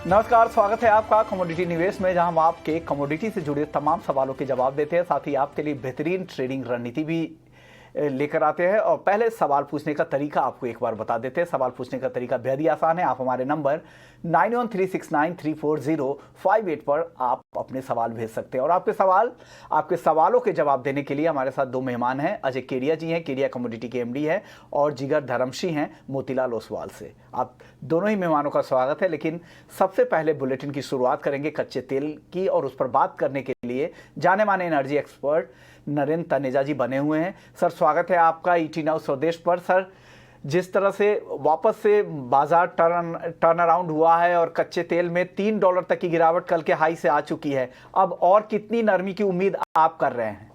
नमस्कार, स्वागत है आपका कमोडिटी निवेश में, जहां हम आपके कमोडिटी से जुड़े तमाम सवालों के जवाब देते हैं। साथ ही आपके लिए बेहतरीन ट्रेडिंग रणनीति भी लेकर आते हैं। और पहले सवाल पूछने का तरीका आपको एक बार बता देते हैं। सवाल पूछने का तरीका बेहद ही आसान है। आप हमारे नंबर 9136934058 पर आप अपने सवाल भेज सकते हैं। और आपके सवालों के जवाब देने के लिए हमारे साथ दो मेहमान हैं। अजय केडिया जी हैं, केडिया कमोडिटी के एमडी हैं, और जिगर धर्मशी हैं मोतीलाल ओसवाल से। आप दोनों ही मेहमानों का स्वागत है। लेकिन सबसे पहले बुलेटिन की शुरुआत करेंगे कच्चे तेल की, और उस पर बात करने के लिए जाने माने एनर्जी एक्सपर्ट नरेंद्र तनेजा जी बने हुए हैं। सर, स्वागत है आपका ईटी नाउ स्वदेश पर। सर, जिस तरह से वापस से बाजार टर्न अराउंड हुआ है और कच्चे तेल में $3 तक की गिरावट कल के हाई से आ चुकी है, अब और कितनी नरमी की उम्मीद आप कर रहे हैं?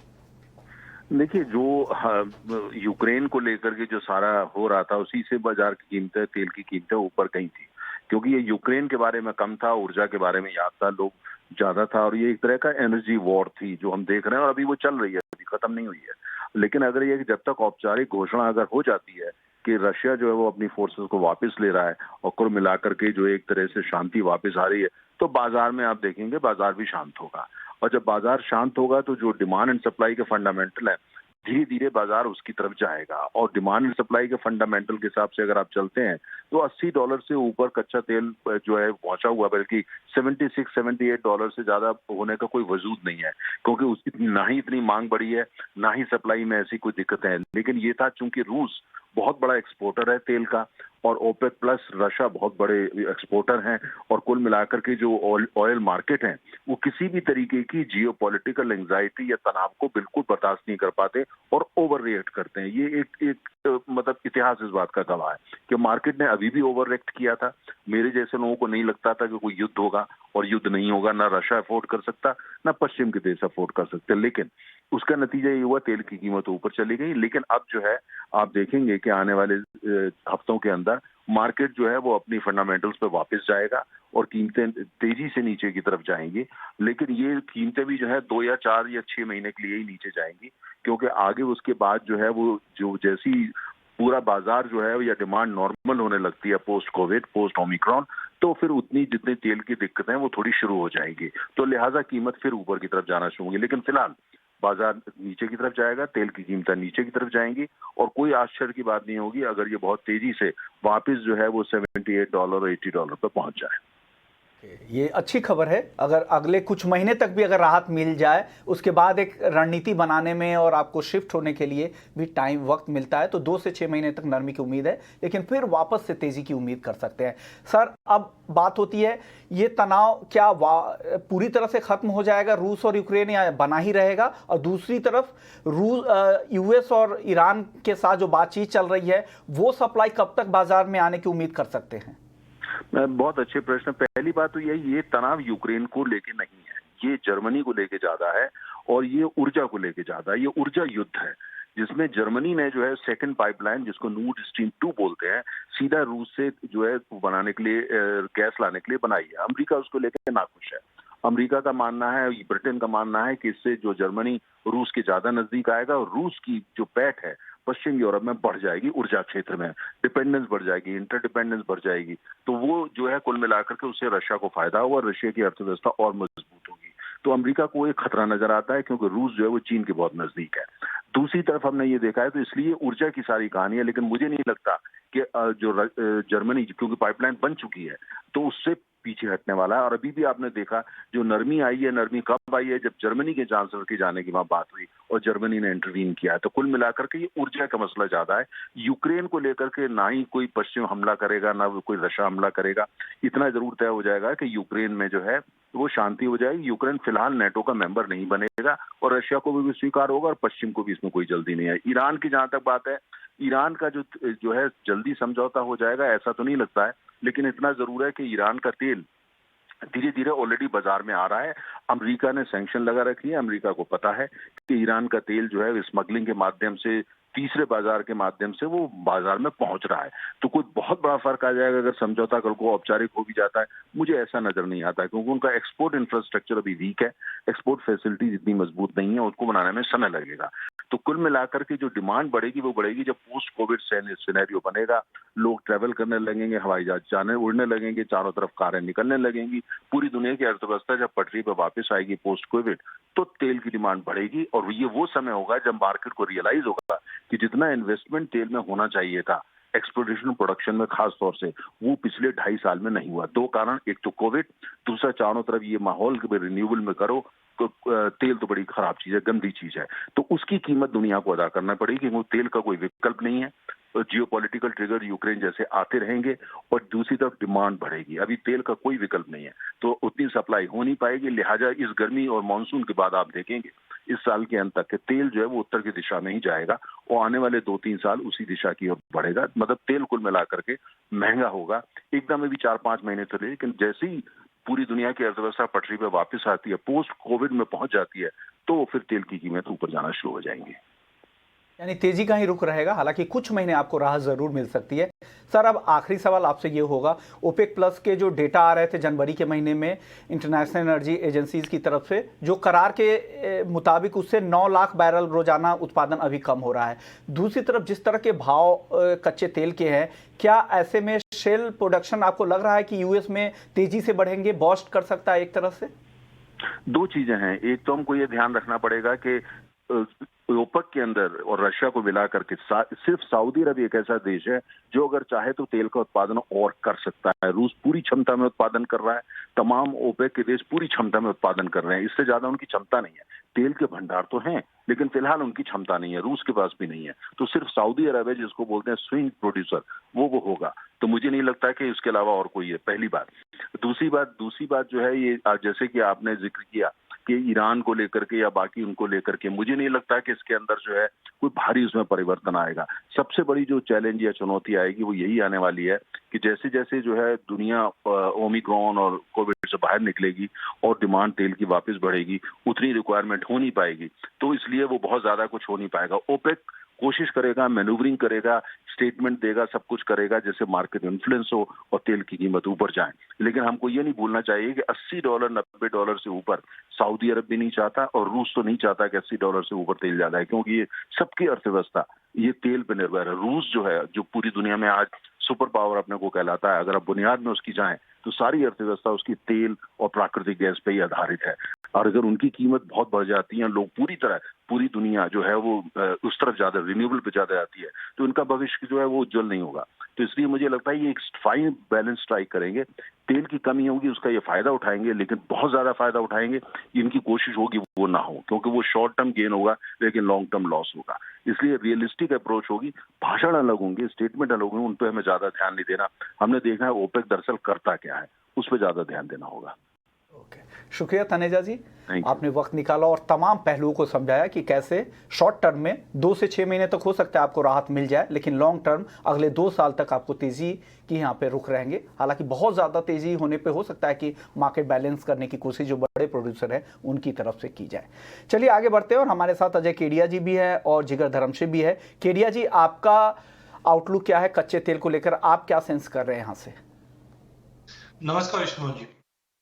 देखिए, जो यूक्रेन को लेकर के जो सारा हो रहा था, उसी से बाजार की कीमतें, तेल की कीमतें ऊपर गई थी, क्योंकि ये यूक्रेन के बारे में कम था, ऊर्जा के बारे में याद था, लोग ज्यादा था, और ये एक तरह का एनर्जी वॉर थी जो हम देख रहे हैं, और अभी वो चल रही है, अभी खत्म नहीं हुई है। लेकिन अगर ये जब तक औपचारिक घोषणा अगर हो जाती है कि रशिया जो है वो अपनी फोर्सेस को वापस ले रहा है और कुल मिलाकर के जो एक तरह से शांति वापस आ रही है, तो बाजार में आप देखेंगे बाजार भी शांत होगा। और जब बाजार शांत होगा तो जो डिमांड एंड सप्लाई के फंडामेंटल है, धीरे धीरे बाजार उसकी तरफ जाएगा। और डिमांड एंड सप्लाई के फंडामेंटल के हिसाब से अगर आप चलते हैं तो $80 से ऊपर कच्चा तेल जो है पहुंचा हुआ, बल्कि $76-78 से ज्यादा होने का कोई वजूद नहीं है, क्योंकि उसकी ना ही इतनी मांग बढ़ी है, ना ही सप्लाई में ऐसी कोई दिक्कत है। लेकिन ये था, चूंकि रूस बहुत बड़ा एक्सपोर्टर है तेल का, और ओपेक प्लस रशिया बहुत बड़े एक्सपोर्टर हैं, और कुल मिलाकर के जो ऑयल मार्केट हैं वो किसी भी तरीके की जियोपॉलिटिकल एंजाइटी या तनाव को बिल्कुल बर्दाश्त नहीं कर पाते और ओवर रिएक्ट करते हैं। ये एक मतलब इतिहास इस बात का गवाह है कि मार्केट ने अभी भी ओवर रिएक्ट किया था। मेरे जैसे लोगों को नहीं लगता था कि कोई युद्ध होगा, और युद्ध नहीं होगा, ना रशिया अफोर्ड कर सकता, ना पश्चिम के देश अफोर्ड कर सकते। लेकिन उसका नतीजा ये हुआ, तेल की कीमत ऊपर चली गई। लेकिन अब जो है आप देखेंगे कि आने वाले हफ्तों के अंदर मार्केट जो है वो अपनी फंडामेंटल्स पे वापस जाएगा और कीमतें तेजी से नीचे की तरफ जाएंगी। लेकिन ये कीमतें भी जो है 2 या 4 या 6 महीने के लिए ही नीचे जाएंगी, क्योंकि आगे उसके बाद जो है वो जो जैसी पूरा बाजार जो है या डिमांड नॉर्मल होने लगती है पोस्ट कोविड, पोस्ट ओमिक्रॉन, तो फिर उतनी जितनी तेल की दिक्कतें वो थोड़ी शुरू हो जाएंगी। तो लिहाजा कीमत फिर ऊपर की तरफ जाना शुरू होगी। लेकिन फिलहाल बाजार नीचे की तरफ जाएगा, तेल की कीमतें नीचे की तरफ जाएंगी, और कोई आश्चर्य की बात नहीं होगी अगर ये बहुत तेजी से वापस जो है वो $78 और $80 पर पहुंच जाए। ये अच्छी खबर है। अगर अगले कुछ महीने तक भी अगर राहत मिल जाए, उसके बाद एक रणनीति बनाने में और आपको शिफ्ट होने के लिए भी वक्त मिलता है, तो 2 से 6 महीने तक नरमी की उम्मीद है, लेकिन फिर वापस से तेजी की उम्मीद कर सकते हैं। सर, अब बात होती है, ये तनाव क्या पूरी तरह से खत्म हो जाएगा रूस और यूक्रेन, या बना ही रहेगा? और दूसरी तरफ यूएस और ईरान के साथ जो बातचीत चल रही है, वो सप्लाई कब तक बाजार में आने की उम्मीद कर सकते हैं? बहुत अच्छे प्रश्न। पहली बात तो ये तनाव यूक्रेन को लेके नहीं है, ये जर्मनी को लेके ज्यादा है, और ये ऊर्जा को लेके ज्यादा है। ये ऊर्जा युद्ध है, जिसमें जर्मनी ने जो है सेकंड पाइपलाइन, जिसको नॉर्ड स्ट्रीम 2 बोलते हैं, सीधा रूस से जो है बनाने के लिए, गैस लाने के लिए बनाई है। अमेरिका उसको लेकर नाखुश है। अमेरिका का मानना है, ब्रिटेन का मानना है कि इससे जो जर्मनी रूस के ज्यादा नजदीक आएगा, और रूस की जो पैठ है पश्चिम यूरोप में बढ़ जाएगी, ऊर्जा क्षेत्र में डिपेंडेंस बढ़ जाएगी, इंटरडिपेंडेंस बढ़ जाएगी। तो वो जो है कुल मिलाकर के उससे रशिया को फायदा होगा, और रशिया की अर्थव्यवस्था और मजबूत होगी। तो अमेरिका को एक खतरा नजर आता है, क्योंकि रूस जो है वो चीन के बहुत नजदीक है। दूसरी तरफ हमने ये देखा है, तो इसलिए ऊर्जा की सारी कहानी है। लेकिन मुझे नहीं लगता कि जो जर्मनी, क्योंकि पाइपलाइन बन चुकी है, तो उससे पीछे हटने वाला है। और अभी भी आपने देखा जो नरमी आई है, नरमी कब आई है? जब जर्मनी के चांसलर के जाने की वहां बात हुई और जर्मनी ने इंटरवीन किया है। तो कुल मिलाकर के ये ऊर्जा का मसला ज्यादा है। यूक्रेन को लेकर के ना ही कोई पश्चिम हमला करेगा, ना कोई रशिया हमला करेगा। इतना जरूर तय हो जाएगा कि यूक्रेन में जो है वो शांति हो जाएगी। यूक्रेन फिलहाल नेटो का मेंबर नहीं बनेगा, और रशिया को भी स्वीकार होगा, और पश्चिम को भी इसमें कोई जल्दी नहीं है। ईरान की जहां तक बात है, ईरान का जो है जल्दी समझौता हो जाएगा ऐसा तो नहीं लगता है। लेकिन इतना जरूर है कि ईरान का तेल धीरे धीरे ऑलरेडी बाजार में आ रहा है। अमेरिका ने सैंक्शन लगा रखी है। अमेरिका को पता है कि ईरान का तेल जो है स्मगलिंग के माध्यम से तीसरे बाजार के माध्यम से वो बाजार में पहुंच रहा है। तो कोई बहुत बड़ा फर्क आ जाएगा अगर समझौता कल को औपचारिक हो भी जाता है, मुझे ऐसा नजर नहीं आता, क्योंकि उनका एक्सपोर्ट इंफ्रास्ट्रक्चर अभी वीक है, एक्सपोर्ट फैसिलिटीज इतनी मजबूत नहीं है, उसको बनाने में समय लगेगा। तो कुल मिलाकर के जो डिमांड बढ़ेगी वो बढ़ेगी जब पोस्ट कोविड सिनेरियो बनेगा, लोग ट्रैवल करने लगेंगे, हवाई जहाज जाने उड़ने लगेंगे, चारों तरफ कारें निकलने लगेंगी, पूरी दुनिया की अर्थव्यवस्था जब पटरी पर वापस आएगी पोस्ट कोविड, तो तेल की डिमांड बढ़ेगी। और ये वो समय होगा जब मार्केट को रियलाइज होगा कि जितना इन्वेस्टमेंट तेल में होना चाहिए था एक्सप्लोरेशन प्रोडक्शन में खास तौर से, वो पिछले 2.5 साल में नहीं हुआ। दो कारण, एक तो कोविड, दूसरा चारों तरफ ये माहौल रिन्यूएबल में करो तो तेल तो बड़ी खराब चीज है, गंदी चीज है, तो उसकी कीमत दुनिया को अदा करना पड़ेगी, क्योंकि तेल का कोई विकल्प नहीं है। जियोपॉलिटिकल ट्रिगर यूक्रेन जैसे आते रहेंगे और दूसरी तरफ डिमांड बढ़ेगी, अभी तेल का कोई विकल्प नहीं है, तो उतनी सप्लाई हो नहीं पाएगी। लिहाजा इस गर्मी और मानसून के बाद आप देखेंगे इस साल के अंत तक के तेल जो है वो उत्तर की दिशा में ही जाएगा और आने वाले 2-3 साल उसी दिशा की ओर बढ़ेगा। मतलब तेल कुल मिलाकर के महंगा होगा, एकदम अभी 4-5 महीने चले, लेकिन जैसे ही पूरी दुनिया की अर्थव्यवस्था पटरी पर वापस आती है, पोस्ट कोविड में पहुंच जाती है, तो फिर तेल की कीमत ऊपर जाना शुरू हो जाएंगी। यानी तेजी का ही रुख रहेगा, हालांकि कुछ महीने आपको राहत जरूर मिल सकती है। सर, अब आखिरी सवाल आपसे ये होगा, ओपेक प्लस के जो डेटा आ रहे थे जनवरी के महीने में इंटरनेशनल एनर्जी एजेंसीज की तरफ से, जो करार के मुताबिक उससे 9 लाख बैरल रोजाना उत्पादन अभी कम हो रहा है। दूसरी तरफ जिस तरह के भाव कच्चे तेल के हैं, क्या ऐसे में शेल प्रोडक्शन आपको लग रहा है कि यूएस में तेजी से बढ़ेंगे, बॉस्ट कर सकता है एक तरह से? दो चीजें हैं, एक तो हमको ये ध्यान रखना पड़ेगा कि ओपेक के अंदर और रशिया को मिला करके सिर्फ सऊदी अरब एक ऐसा देश है जो अगर चाहे तो तेल का उत्पादन और कर सकता है। रूस पूरी क्षमता में उत्पादन कर रहा है, तमाम ओपेक के देश पूरी क्षमता में उत्पादन कर रहे हैं, इससे ज्यादा उनकी क्षमता नहीं है। तेल के भंडार तो हैं, लेकिन फिलहाल उनकी क्षमता नहीं है, रूस के पास भी नहीं है, तो सिर्फ सऊदी अरब है जिसको बोलते हैं स्विंग प्रोड्यूसर, वो होगा। तो मुझे नहीं लगता कि इसके अलावा और कोई है, पहली बात। दूसरी बात जो है, ये जैसे कि आपने जिक्र किया कि ईरान को लेकर के या बाकी उनको लेकर के, मुझे नहीं लगता कि इसके अंदर जो है कोई भारी उसमें परिवर्तन आएगा। सबसे बड़ी जो चैलेंज या चुनौती आएगी वो यही आने वाली है कि जैसे जैसे जो है दुनिया ओमिक्रॉन और कोविड से बाहर निकलेगी और डिमांड तेल की वापस बढ़ेगी, उतनी रिक्वायरमेंट हो नहीं पाएगी, तो इसलिए वो बहुत ज्यादा कुछ हो नहीं पाएगा। ओपेक कोशिश करेगा, मैन्यूवरिंग करेगा, स्टेटमेंट देगा, सब कुछ करेगा जैसे मार्केट इन्फ्लुएंस हो और तेल की कीमत ऊपर जाए। लेकिन हमको ये नहीं भूलना चाहिए कि $80 $90 से ऊपर सऊदी अरब भी नहीं चाहता और रूस तो नहीं चाहता कि $80 से ऊपर तेल ज्यादा है, क्योंकि ये सबकी अर्थव्यवस्था ये तेल पे निर्भर है। रूस जो है, जो पूरी दुनिया में आज सुपर पावर अपने को कहलाता है, अगर आप बुनियाद में उसकी जाएं तो सारी अर्थव्यवस्था उसकी तेल और प्राकृतिक गैस पे ही आधारित है। और अगर उनकी कीमत बहुत बढ़ जाती है, लोग पूरी दुनिया जो है वो उस तरफ ज्यादा रिन्यूएबल पे ज्यादा आती है, तो उनका भविष्य जो है वो उज्जवल नहीं होगा। तो इसलिए मुझे लगता है ये एक फाइन बैलेंस स्ट्राइक करेंगे। तेल की कमी होगी, उसका ये फायदा उठाएंगे, लेकिन बहुत ज्यादा फायदा उठाएंगे, इनकी कोशिश होगी वो ना हो, क्योंकि वो शॉर्ट टर्म गेन होगा लेकिन लॉन्ग टर्म लॉस होगा। इसलिए रियलिस्टिक अप्रोच होगी, भाषण अलग होंगे, स्टेटमेंट अलग होंगे, उन पर हमें ज्यादा ध्यान नहीं देना। हमने देखा है ओपेक दरअसल करता क्या है, उस पर ज्यादा ध्यान देना होगा। ओके, शुक्रिया तनेजा जी, आपने वक्त निकाला और तमाम पहलुओं को समझाया कि कैसे शॉर्ट टर्म में 2 से 6 महीने तक हो सकता है आपको राहत मिल जाए, लेकिन लॉन्ग टर्म अगले 2 साल तक आपको तेजी की यहाँ पे रुख रहेंगे। हालांकि बहुत ज़्यादा तेजी होने पे हो सकता है कि मार्केट बैलेंस करने की कोशिश जो बड़े प्रोड्यूसर हैं उनकी तरफ से की जाए। चलिए आगे बढ़ते हैं और हमारे साथ अजय केडिया जी भी है और जिगर धर्मशी भी है। केडिया जी, आपका आउटलुक क्या है कच्चे तेल को लेकर, आप क्या सेंस कर रहे हैं यहाँ से? नमस्कार विष्णु जी।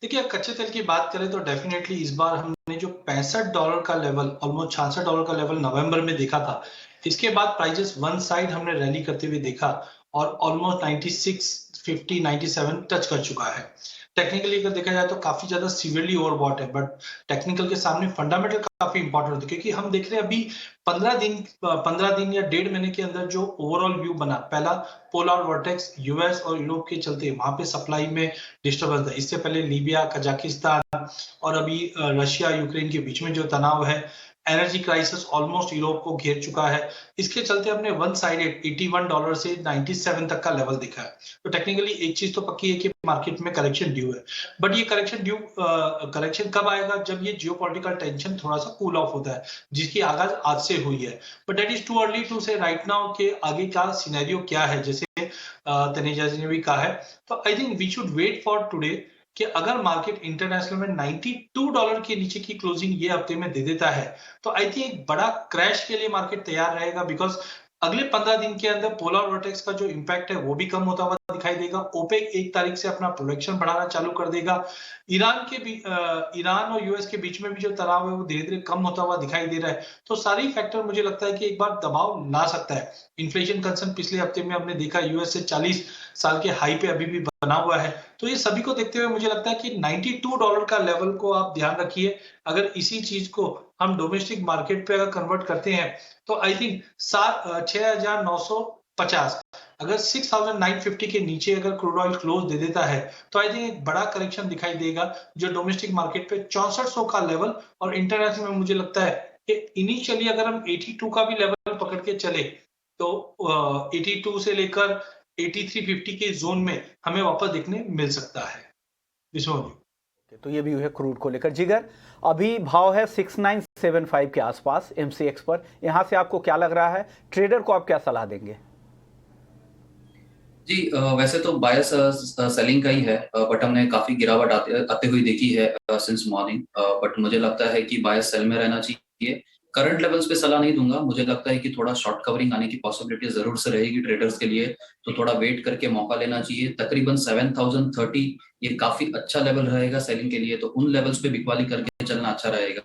देखिए, कच्चे तेल की बात करें तो डेफिनेटली इस बार हमने जो $65 का लेवल, ऑलमोस्ट $66 का लेवल नवंबर में देखा था, इसके बाद प्राइजेस वन साइड हमने रैली करते हुए देखा और ऑलमोस्ट 96, 50, 97 टच कर चुका है। टेक्निकली अगर देखा जाए तो काफी ज्यादा सीवियरली ओवरबॉट है, बट टेक्निकल के सामने फंडामेंटल काफी इंपॉर्टेंट होता है, क्योंकि हम देख रहे हैं अभी 15 दिन या 1.5 महीने के अंदर जो ओवरऑल व्यू बना, पहला पोलर वर्टेक्स यूएस और यूरोप के चलते वहां पे सप्लाई में डिस्टर्बेंस था। इससे पहले लीबिया, कजाकिस्तान और अभी रशिया यूक्रेन के बीच में जो तनाव है, एनर्जी क्राइसिस ऑलमोस्ट यूरोप को घेर चुका है। इसके चलते हमने वन साइडेड $81 से 97 तक का लेवल देखा है। तो टेक्निकली एक चीज तो पक्की है कि मार्केट में करेक्शन ड्यू है, बट ये करेक्शन कब आएगा? जब ये जियोपॉलिटिकल टेंशन थोड़ा सा कूल ऑफ होता है, जिसकी आगाज आज से हुई है। But that is too early to say right now कि आगे का सिनेरियो क्या है, जैसे तनेजा जी ने भी कहा है। तो I think we should wait for today कि अगर मार्केट इंटरनेशनल में $92 के नीचे की क्लोजिंग ये हफ्ते में दे देता है तो आई थिंक एक बड़ा क्रैश के लिए मार्केट तैयार रहेगा, बिकॉज अगले 15 दिन के अंदर पोलर वोर्टेक्स का जो इम्पैक्ट है वो भी कम होता हुआ दिखाई देगा। ओपेक 1 तारीख से अपना प्रोडक्शन बढ़ाना चालू कर देगा। ईरान और यूएस के बीच में भी जो तनाव है वो धीरे धीरे कम होता हुआ दिखाई दे रहा है। तो सारी फैक्टर मुझे लगता है कि एक बार दबाव ला सकता है। इन्फ्लेशन कंसर्न पिछले हफ्ते में हमने देखा यूएस से 40 साल के हाई पे अभी भी बना हुआ है। तो ये सभी को देखते हुए मुझे लगता है कि $92 का लेवल को आप ध्यान रखिए। अगर इसी चीज को हम डोमेस्टिक मार्केट पे अगर कन्वर्ट करते हैं तो आई थिंक 6,950, अगर 6,950 के नीचे अगर क्रूड ऑयल क्लोज दे देता है तो आई थिंक एक बड़ा करेक्शन दिखाई देगा जो डोमेस्टिक मार्केट पे 6400 का लेवल, और इंटरनेशनल में मुझे लगता है कि इनिशियली अगर हम 82 का भी लेवल पकड़ के चले तो 82 से लेकर 8350 के जोन में हमें वापस देखने मिल सकता है। विश्व तो ये भी है क्रूड को लेकर। जिगर, अभी भाव है 6975 के आसपास एमसीएक्स पर, यहां से आपको क्या लग रहा है? ट्रेडर को आप क्या सलाह देंगे? जी, वैसे तो बायस सेलिंग का ही है, बट हमने काफी गिरावट आते हुई देखी है सिंस मॉर्निंग, बट मुझे लगता है कि बायस सेल में रहना चाहिए। करंट लेवल्स पे सलाह नहीं दूंगा, मुझे लगता है कि थोड़ा शॉर्ट कवरिंग आने की पॉसिबिलिटी जरूर से रहेगी ट्रेडर्स के लिए, तो थोड़ा वेट करके मौका लेना चाहिए। तकरीबन 7030 ये काफी अच्छा लेवल रहेगा सेलिंग के लिए, तो उन लेवल्स पे बिकवाली करके चलना अच्छा रहेगा।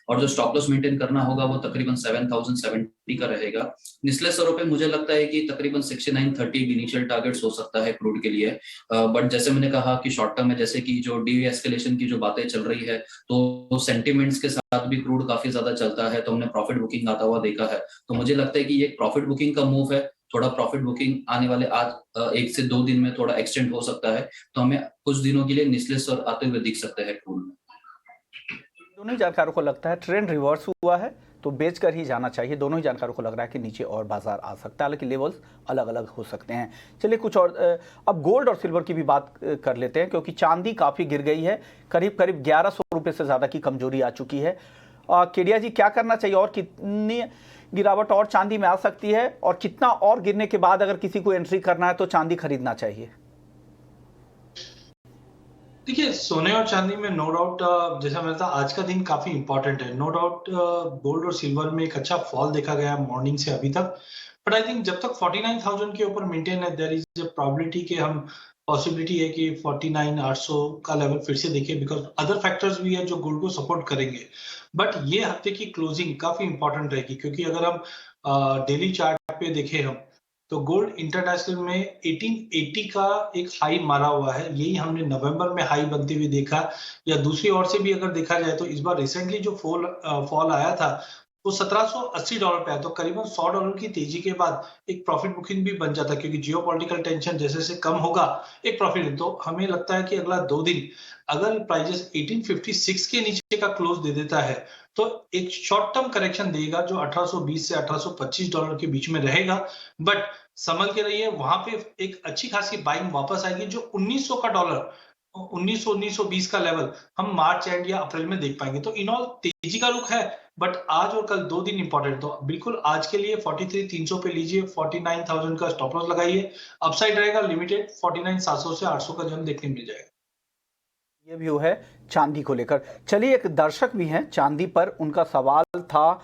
और जो स्टॉप लॉस मेंटेन करना होगा वो तकरीबन 7070 का रहेगा। निचले स्तरों पे मुझे लगता है कि तकरीबन 6930 इनिशियल टारगेट्स हो सकता है क्रूड के लिए, बट जैसे मैंने कहा कि शॉर्ट टर्म में जैसे कि जो डी एस्केलेशन की जो बातें चल रही है तो सेंटिमेंट्स के साथ भी क्रूड काफी ज्यादा चलता है, तो हमने प्रॉफिट बुकिंग आता हुआ देखा है। तो मुझे लगता है कि ये प्रॉफिट बुकिंग का मूव है, थोड़ा प्रॉफिट बुकिंग आने वाले आज 1 से 2 दिन में थोड़ा एक्सटेंड हो सकता है, तो हमें कुछ दिनों के लिए निचले स्तर आते हुए दिख सकते हैं क्रूड में। दोनों ही जानकारों को लगता है ट्रेंड रिवर्स हुआ है तो बेचकर ही जाना चाहिए। दोनों ही जानकारों को लग रहा है कि नीचे और बाजार आ सकता है, हालांकि लेवल्स अलग अलग हो सकते हैं। चलिए कुछ और, अब गोल्ड और सिल्वर की भी बात कर लेते हैं, क्योंकि चांदी काफ़ी गिर गई है, करीब करीब 1100 रुपये से ज़्यादा की कमजोरी आ चुकी है। केडिया जी, क्या करना चाहिए और कितनी गिरावट और चांदी में आ सकती है, और कितना और गिरने के बाद अगर किसी को एंट्री करना है तो चांदी खरीदना चाहिए? देखिए, सोने और चांदी में नो डाउट जैसा मैंने कहा आज का दिन काफी इंपॉर्टेंट है। नो डाउट गोल्ड और सिल्वर में एक अच्छा फॉल देखा गया मॉर्निंग से अभी तक, बट आई थिंक जब तक 49,000 के ऊपर मेंटेन है देयर इज अ प्रोबेबिलिटी कि हम पॉसिबिलिटी है कि 49,800 का लेवल फिर से देखें, बिकॉज अदर फैक्टर्स भी है जो गोल्ड को सपोर्ट करेंगे। बट ये हफ्ते की क्लोजिंग काफी इंपॉर्टेंट रहेगी, क्योंकि अगर हम डेली चार्ट पे देखें हम तो गोल्ड इंटरनेशनल में 1880 का एक हाई मारा हुआ है। यही हमने नवंबर में हाई बनते हुए देखा, या दूसरी ओर से भी अगर देखा जाए तो इस बार रिसेंटली जो फॉल आया था वो $1780 पे आया, तो करीबन $100 की तेजी के बाद एक प्रॉफिट बुकिंग भी बन जाता है, क्योंकि जियोपॉलिटिकल टेंशन जैसे से कम होगा एक प्रॉफिट। तो हमें लगता है कि अगला 2 दिन अगर प्राइजेस 1856 के नीचे का क्लोज दे देता है तो एक शॉर्ट टर्म करेक्शन देगा जो $1820 से $1825 के बीच में रहेगा। बट समझ के रहिए वहां पे एक अच्छी खासी बाइंग वापस आएगी, जो 1900 का डॉलर 1920 का लेवल हम मार्च एंड या अप्रैल में देख पाएंगे। तो इन ऑल तेजी का रुख है, बट आज और कल 2 दिन इंपॉर्टेंट, तो बिल्कुल आज के लिए 43,300 पे लीजिए, 49,000 का स्टॉप लॉस लगाइए। अपसाइड रहेगा लिमिटेड 49,700 से 800 का जम देखने मिल जाएगा। ये व्यू है चांदी को लेकर। चलिए, एक दर्शक भी हैं चांदी पर, उनका सवाल था।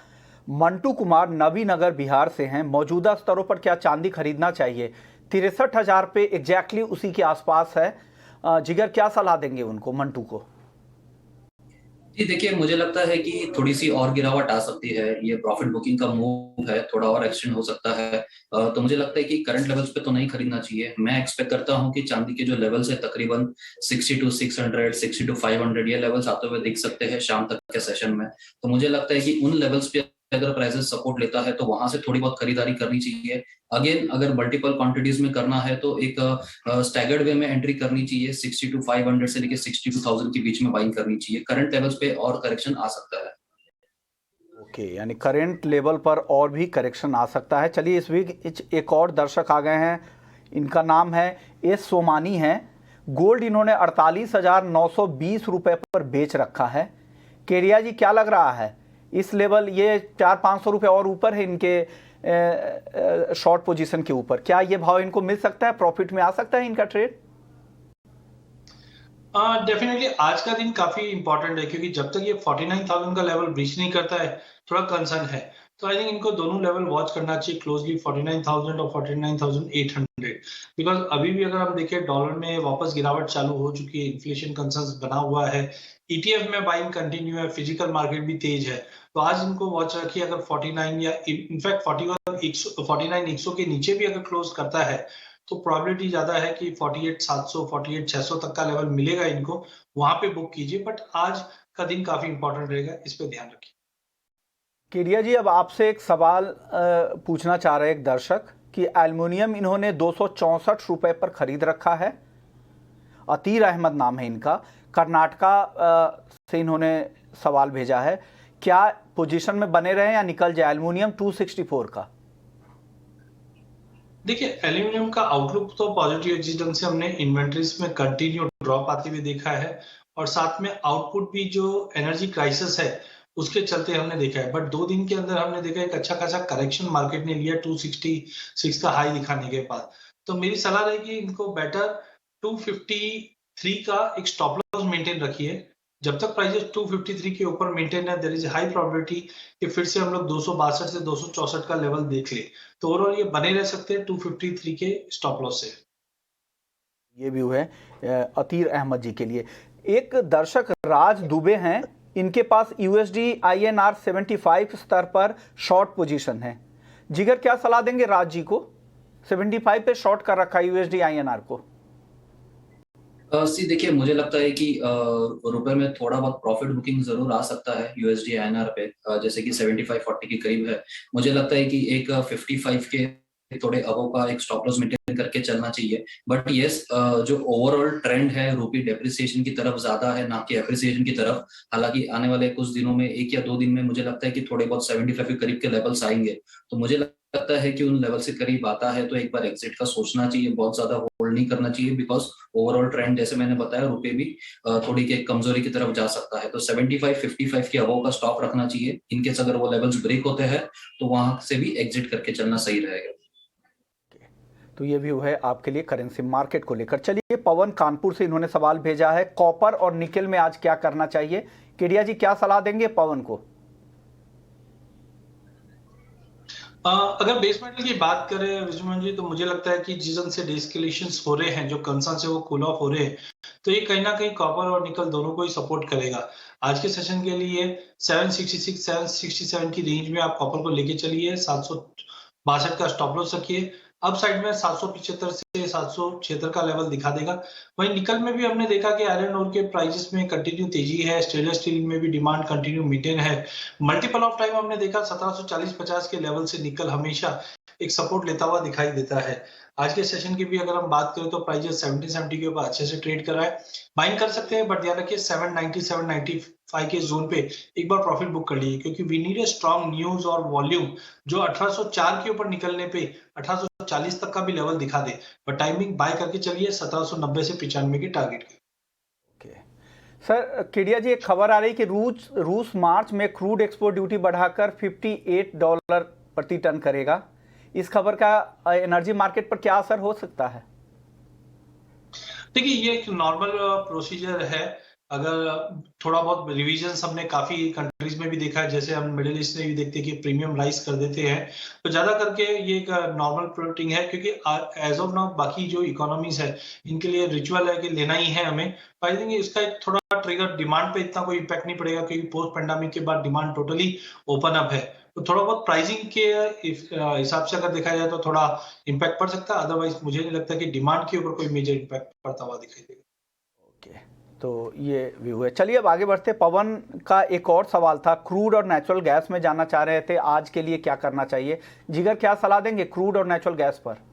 मंटू कुमार नवीनगर बिहार से हैं, मौजूदा स्तरों पर क्या चांदी खरीदना चाहिए? 63,000 पे एग्जैक्टली उसी के आसपास है। जिगर, क्या सलाह देंगे उनको, मंटू को? जी देखिए, मुझे लगता है कि थोड़ी सी और गिरावट आ सकती है, ये प्रॉफिट बुकिंग का मूव है, थोड़ा और एक्सटेंड हो सकता है, तो मुझे लगता है कि करंट लेवल्स पे तो नहीं खरीदना चाहिए। मैं एक्सपेक्ट करता हूं कि चांदी के जो लेवल्स है तकरीबन 60-600, 60-500 ये लेवल्स आते हुए दिख सकते हैं शाम तक के सेशन में। तो मुझे लगता है कि उन लेवल्स पे अगर प्राइसेस सपोर्ट लेता है तो वहां से थोड़ी बहुत खरीदारी करनी चाहिए। अगेन, अगर मल्टीपल क्वांटिटीज में करना है तो एक स्टैगर्ड वे में एंट्री करनी चाहिए। 60-500 से लेकर 62,000 के बीच में बाइंग करनी चाहिए। करंट लेवल्स पे और करेक्शन आ सकता है। ओके, यानी करंट लेवल पर और भी करेक्शन आ सकता है। चलिए, इस वीक एक और दर्शक आ गए हैं, इनका नाम है एस सोमानी है। गोल्ड इन्होंने 48,920 रुपए पर बेच रखा है। केडिया जी, क्या लग रहा है इस लेवल, ये 400-500 रुपए और ऊपर है इनके शॉर्ट पोजीशन के ऊपर, क्या ये भाव इनको मिल सकता है? प्रॉफिट में आ सकता है इनका ट्रेड? डेफिनेटली आज का दिन काफी इंपॉर्टेंट है, क्योंकि जब तक ये 49,000 का लेवल ब्रीच नहीं करता है, थोड़ा कंसर्न है। तो आई थिंक इनको दोनों लेवल वॉच करना चाहिए क्लोजली, 49,000 और 49,800। बिकॉज अभी भी अगर हम देखें डॉलर में वापस गिरावट चालू हो चुकी है, इन्फ्लेशन कंसर्न बना हुआ है, ईटीएफ में बाइंग कंटिन्यू है, फिजिकल मार्केट भी तेज है। तो आज इनको वॉच रखिए, अगर 49 या इनफैक्ट 49,100 के नीचे भी अगर क्लोज करता है तो प्रोबेबिलिटी ज्यादा है कि 48,700 48,600 तक का लेवल मिलेगा इनको, वहां पे बुक कीजिए। बट आज का दिन काफी इंपॉर्टेंट रहेगा, इस पे ध्यान रखिए। केडिया जी, अब आपसे एक सवाल पूछना चाह रहे हैं एक दर्शक कि एल्युमिनियम इन्होंने 264 रुपए पर खरीद रखा है। अतीर अहमद नाम है इनका, कर्नाटका से इन्होंने सवाल भेजा है, क्या पोजीशन में बने रहे या निकल जाए एल्युमिनियम 264 का? देखिए, एल्यूमिनियम का आउटलुक तो पॉजिटिव है, जिस ढंग से हमने इन्वेंट्रीज में कंटिन्यू ड्रॉप आते हुए देखा है, और साथ में आउटपुट भी जो एनर्जी क्राइसिस है उसके चलते हमने देखा है। बट 2 दिन के अंदर हमने देखा एक अच्छा खासा करेक्शन मार्केट ने लिया 266 का हाई दिखाने के बाद। तो मेरी सलाह रहेगी इनको बेटर 253 का एक स्टॉप लॉस मेंटेन रखिए। जब तक प्राइसेस 253 के ऊपर मेंटेन है, देयर इज हाई प्रोबेबिलिटी कि फिर से हम लोग 262 से 264 का लेवल देख ले। तो ओवरऑल ये बने रह सकते हैं 253 के स्टॉप लॉस से। ये व्यू है अतीर अहमद जी के लिए। एक दर्शक राज दुबे हैं, इनके पास यूएसडी आईएनआर 75 स्तर पर शॉर्ट पोजीशन है। जिगर क्या सलाह देंगे राज जी को? 75 पे शॉर्ट कर रखा है यूएसडी आईएनआर को। देखिए, मुझे लगता है कि रुपए में थोड़ा बहुत प्रॉफिट बुकिंग जरूर आ सकता है यूएसडी आईएनआर पे, जैसे कि 75-40 के करीब है। मुझे लगता है कि एक 55 के थोड़े अबव का एक स्टॉप लॉस मेंटेन करके चलना चाहिए। बट यस, जो ओवरऑल ट्रेंड है रुपी डेप्रिसिएशन की तरफ ज्यादा है, ना कि एप्रिसिएशन की तरफ। हालांकि आने वाले कुछ दिनों में, 1 या 2 दिन में, मुझे लगता है कि थोड़े बहुत 75 के करीब के लेवल्स आएंगे। तो मुझे लगता है कि उन लेवल से करीब आता है तो एक बार एग्जिट का सोचना चाहिए, बहुत ज्यादा होल्ड नहीं करना चाहिए। बिकॉज ओवरऑल ट्रेंड, जैसे मैंने बताया, रुपए भी थोड़ी के कमजोरी की तरफ जा सकता है। तो 75-55 के अबव का स्टॉप रखना चाहिए। इनकेस अगर वो लेवल्स ब्रेक होते हैं तो वहां से भी एग्जिट करके चलना सही रहेगा। तो ये व्यू है आपके लिए करेंसी मार्केट को लेकर। चलिए, पवन कानपुर से इन्होंने सवाल भेजा है, कॉपर और निकेल में आज क्या करना चाहिए? केडिया जी क्या सलाह देंगे पवन को? अगर बेस मेटल की बात करें विजयमोहन जी, तो मुझे लगता है कि जिस ढंग से डिस्कलेशंस हो रहे हैं, जो कंसर्न से वो कूल ऑफ हो रहे हैं, तो ये कहीं ना कहीं कॉपर और निकल दोनों को ही सपोर्ट करेगा। आज के सेशन के लिए 766 767 की रेंज में आप कॉपर को लेके चलिए, 762 का स्टॉप लॉस रखिए। अब साइड में 775 से 776 का लेवल दिखा देगा। वहीं निकल में भी हमने देखा कि आयरन ओर के प्राइसेस में कंटिन्यू तेजी है, स्टेनलेस स्टील में भी डिमांड कंटिन्यू मेंटेन है। मल्टीपल ऑफ टाइम हमने देखा 1740-50 के लेवल से निकल हमेशा एक सपोर्ट लेता हुआ दिखाई देता है। आज के सेशन की भी अगर हम बात करें तो प्राइस 70 के ऊपर अच्छे से ट्रेड कर रहा है, बाइंग कर सकते हैं। बट ध्यान रखिए 790 795 के जोन पे एक बार प्रॉफिट बुक कर लीजिए, क्योंकि we need a strong news और वॉल्यूम जो 1804 के ऊपर निकलने पे 1840 तक का भी लेवल दिखा दे। बट टाइमिंग बाय करके चलिए 1790 से 95 के टारगेट के। सर, केडिया जी, एक खबर आ रही कि रूस मार्च में क्रूड एक्सपोर्ट ड्यूटी बढ़ाकर $58 प्रति टन करेगा। इस खबर का एनर्जी मार्केट पर क्या असर हो सकता है? देखिए, ये एक नॉर्मल प्रोसीजर है। अगर थोड़ा बहुत रिवीजन हमने काफी कंट्रीज में भी देखा है, जैसे हम मिडिल ईस्ट में भी देखते हैं कि प्रीमियम राइज कर देते हैं, तो ज्यादा करके ये एक नॉर्मल प्रोटिंग है। क्योंकि एज ऑफ नाउ बाकी जो इकोनॉमीज है इनके लिए रिचुअल है कि लेना ही है हमें। आई थिंक इसका एक थोड़ा ट्रिगर डिमांड पे इतना कोई इम्पैक्ट नहीं पड़ेगा, क्योंकि पोस्ट पेंडेमिक के बाद डिमांड टोटली ओपन अप है। तो थोड़ा बहुत प्राइसिंग के हिसाब से अगर देखा जाए तो थोड़ा इम्पैक्ट पड़ सकता है। अदरवाइज मुझे नहीं लगता कि डिमांड के ऊपर कोई मेजर इम्पैक्ट पड़ता हुआ दिखाई देगा। ओके, तो ये व्यू है। चलिए अब आगे बढ़ते। पवन का एक और सवाल था, क्रूड और नेचुरल गैस में जानना चाह रहे थे आज के लिए क्या करना चाहिए। जिगर क्या सलाह देंगे क्रूड और नेचुरल गैस पर?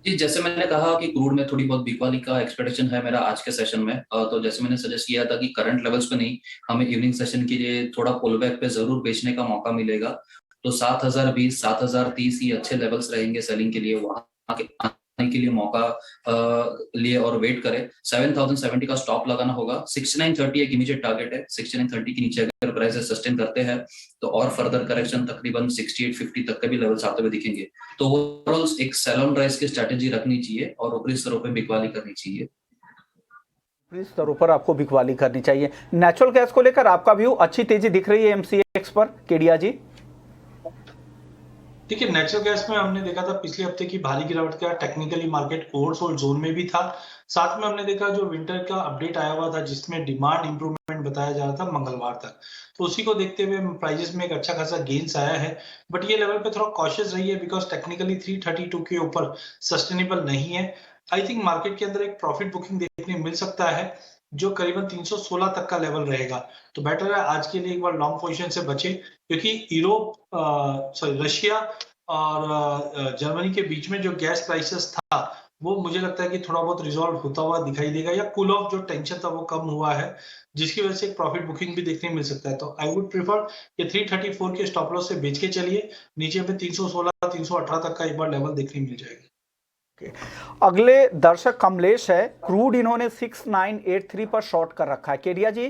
जी, जैसे मैंने कहा कि क्रूड में थोड़ी बहुत बिकवाली का एक्सपेक्टेशन है मेरा आज के सेशन में। तो जैसे मैंने सजेस्ट किया था कि करंट लेवल्स पे नहीं, हमें इवनिंग सेशन के लिए थोड़ा पुल बैक पे जरूर बेचने का मौका मिलेगा। तो 7020 7030 ही अच्छे लेवल्स रहेंगे सेलिंग के लिए। वहां के आने के लिए मौका लिए और वेट करें। 7070 का स्टॉप लगाना होगा। 6930 एक इमीडिएट टारगेट है। 6930 के नीचे अगर प्राइसेस सस्टेन करते हैं तो और फर्दर करेक्शन तकरीबन 6850 तक के भी लेवल्स आते हुए दिखेंगे। तो ओवरऑल एक सेल ऑन राइज की स्ट्रेटेजी रखनी चाहिए और ऊपरी स्तरों पे बिकवाली करनी चाहिए। इस स्तरों पर आपको बिकवाली करनी चाहिए। नेचुरल गैस को लेकर आपका व्यू, अच्छी तेजी दिख रही है एमसीएक्स पर केडिया जी? देखिए, नेचुरल गैस में हमने देखा था पिछले हफ्ते की भारी गिरावट का टेक्निकली मार्केट ओवरसोल्ड जोन में भी था। साथ में हमने देखा जो विंटर का अपडेट आया हुआ था जिसमें डिमांड इंप्रूवमेंट बताया जा रहा था मंगलवार तक, तो उसी को देखते हुए प्राइजेस में एक अच्छा खासा गेन्स आया है। बट ये लेवल पे थोड़ा कॉशियस रही है बिकॉज टेक्निकली 332 के ऊपर सस्टेनेबल नहीं है। आई थिंक मार्केट के अंदर एक प्रॉफिट बुकिंग देखने मिल सकता है जो करीबन 316 तक का लेवल रहेगा। तो बेटर है आज के लिए एक बार लॉन्ग पोजीशन से बचे, क्योंकि रशिया और जर्मनी के बीच में जो गैस क्राइसिस था वो मुझे लगता है कि थोड़ा बहुत रिजॉल्व होता हुआ दिखाई देगा, या कूल ऑफ जो टेंशन था वो कम हुआ है, जिसकी वजह से एक प्रॉफिट बुकिंग भी देखने मिल सकता है। तो आई वुड प्रेफर कि 334 के स्टॉप लॉस से बेच के चलिए, नीचे पे 316 318 तक का एक बार लेवल देखने मिल जाएगा। अगले दर्शक कमलेश है, क्रूड इन्होंने 6983 पर शॉर्ट कर रखा है। केडिया जी,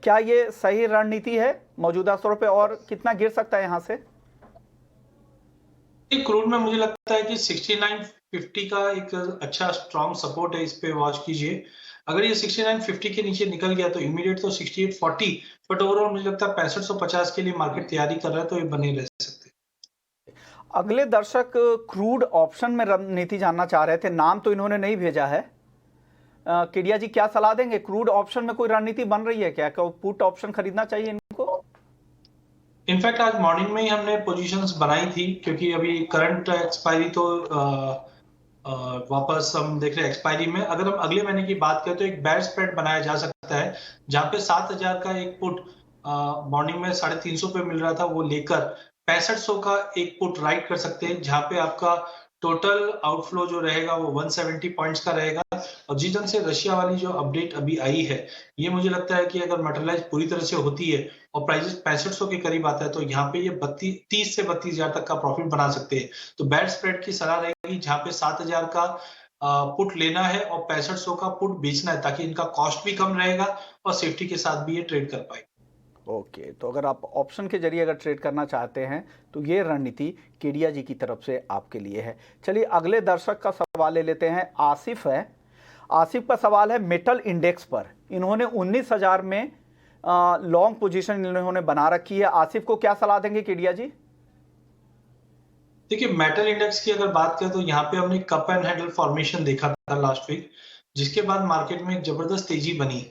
क्या ये सही रणनीति है मौजूदा स्तरों पे और कितना गिर सकता है यहाँ से? क्रूड में मुझे लगता है कि 6950 का एक अच्छा स्ट्रॉन्ग सपोर्ट है, इस पे वॉच कीजिए। अगर ये 6950 के नीचे निकल गया तो इमीडिएट तो 6840, बट ओवरऑल मुझे लगता है 6550 के लिए मार्केट तैयारी कर रहा है, तो ये बने रह सकते। अगले दर्शक क्रूड ऑप्शन में रणनीति जानना चाह रहे थे, नाम तो इन्होंने नहीं भेजा है। केडिया जी क्या सलाह देंगे, क्रूड ऑप्शन में कोई रणनीति बन रही है क्या? पुट ऑप्शन खरीदना चाहिए इनको? इनफैक्ट आज मॉर्निंग में ही हमने पोजीशंस बनाई थी, क्योंकि अभी करंट एक्सपायरी तो वापस हम देख रहे हैं एक्सपायरी में। अगर हम अगले महीने की बात करें तो एक बेयर स्प्रेड बनाया जा सकता है, जहां पे 7000 का एक पुट मॉर्निंग में 350 पे मिल रहा था, वो लेकर 6500 का एक पुट राइट कर सकते हैं, जहां पे आपका टोटल आउटफ्लो जो रहेगा वो 170 पॉइंट्स का रहेगा। और जिस ढंग से रशिया वाली जो अपडेट अभी आई है, ये मुझे लगता है कि अगर मटेरियलाइज पूरी तरह से होती है और प्राइसेस 6500 के करीब आता है, तो यहाँ पे ये 30 से 32,000 तक का प्रॉफिट बना सकते हैं। तो बैड स्प्रेड की सलाह रहेगी, जहाँ पे 7000 का पुट लेना है और 6500 का पुट बेचना है, ताकि इनका कॉस्ट भी कम रहेगा और सेफ्टी के साथ भी ये ट्रेड कर पाए। ओके, तो अगर आप ऑप्शन के जरिए अगर ट्रेड करना चाहते हैं तो ये रणनीति केडिया जी की तरफ से आपके लिए है। चलिए अगले दर्शक का सवाल ले लेते हैं। आसिफ है, आसिफ का सवाल है मेटल इंडेक्स पर। इन्होंने 19,000 में लॉन्ग पोजीशन इन्होंने बना रखी है। आसिफ को क्या सलाह देंगे केडिया जी? देखिए, मेटल इंडेक्स की अगर बात करें तो यहाँ पे हमने कप एंड हैंडल फॉर्मेशन देखा था लास्ट वीक, जिसके बाद मार्केट में एक जबरदस्त तेजी बनी।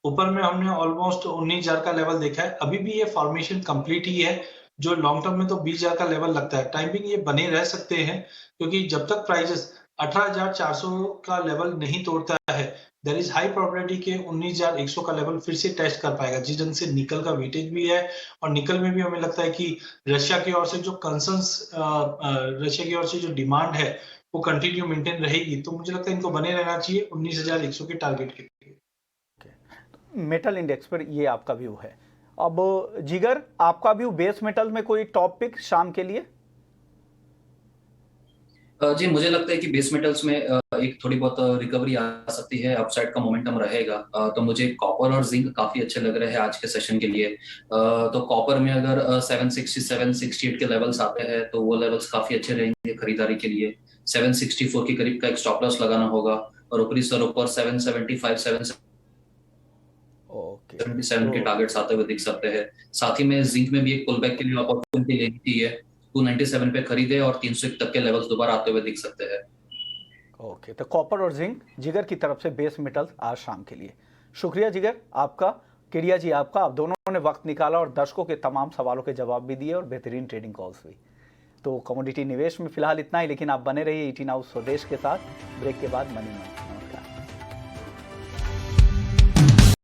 ऊपर में हमने ऑलमोस्ट 19,000 का लेवल देखा है। अभी भी ये फॉर्मेशन कंप्लीट ही है, जो लॉन्ग टर्म में तो 20,000 का लेवल लगता है। टाइमिंग ये बने रह सकते हैं, क्योंकि जब तक प्राइसेस 18,400 का लेवल नहीं तोड़ता है, देयर इज हाई प्रोबेबिलिटी के 19,100 का लेवल फिर से टेस्ट कर पाएगा। जिस ढंग से निकल का वेटेज भी है, और निकल में भी हमें लगता है कि रशिया की ओर से जो कंसर्न्स, रशिया की ओर से जो डिमांड है वो कंटिन्यू मेंटेन रहेगी। तो मुझे लगता है इनको बने रहना चाहिए 19,100 के टारगेट के लिए। मेटल इंडेक्स पर ये आपका व्यू है। अब जिगर, आपका व्यू बेस मेटल में कोई टॉप पिक शाम के लिए? जी, मुझे लगता है कि बेस मेटल्स में एक थोड़ी बहुत रिकवरी आ सकती है, अपसाइड का मोमेंटम रहेगा। तो मुझे कॉपर और जिंक काफी अच्छे लग रहे हैं आज के सेशन के लिए। तो कॉपर में अगर 767 68 के लेवल्स आते हैं तो वो लेवल्स काफी अच्छे रहेंगे खरीदारी के लिए। 764 के करीब का एक स्टॉप लॉस लगाना होगा, और ऊपरी स्तरों पर 775 777 के टारगेट्स आते हुए दिख सकते हैं। साथ ही में जिंक में भी एक पुल बैक के लिए अपॉर्चुनिटी लेनी चाहिए। 297 पे खरीदे और 301 तक के लेवल्स दोबारा आते हुए दिख सकते हैं। ओके, तो कॉपर और जिंक जिगर की तरफ से बेस मेटल आज शाम के लिए। शुक्रिया जिगर आपका, केडिया जी आपका, आप दोनों ने वक्त निकाला और दर्शकों के तमाम सवालों के जवाब भी दिए और बेहतरीन ट्रेडिंग कॉल्स हुई। तो कमोडिटी निवेश में फिलहाल इतना ही, लेकिन आप बने रहिए 18 हाउस स्वदेश के साथ। ब्रेक के बाद मनी।